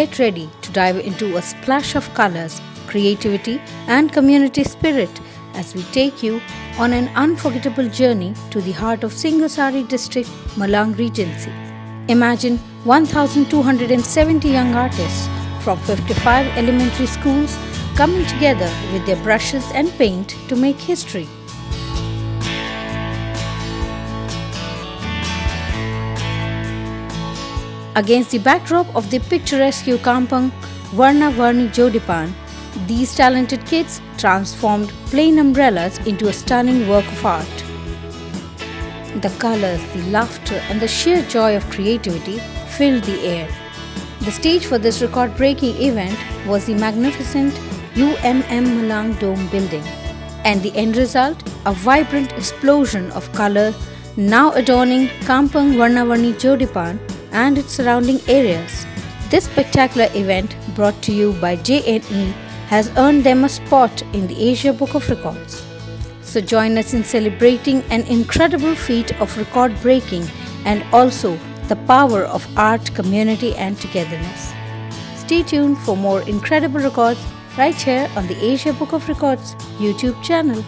get ready to dive into a splash of colors, creativity, and community spirit as we take you on an unforgettable journey to the heart of Singosari district, Malang Regency. Imagine 1,270 young artists from 55 elementary schools coming together with their brushes and paint to make history. Against the backdrop of the picturesque Kampung Warna-warni Jodipan, these talented kids transformed plain umbrellas into a stunning work of art. The colors, the laughter, and the sheer joy of creativity filled the air. The stage for this record-breaking event was the magnificent UMM Malang Dome building, and the end result, a vibrant explosion of color now adorning Kampung Warna-warni Jodipan and its surrounding areas. This spectacular event, brought to you by JNE, has earned them a spot in the Asia Book of Records. So join us in celebrating an incredible feat of record breaking and also the power of art, community and togetherness. Stay tuned for more incredible records right here on the Asia Book of Records YouTube channel.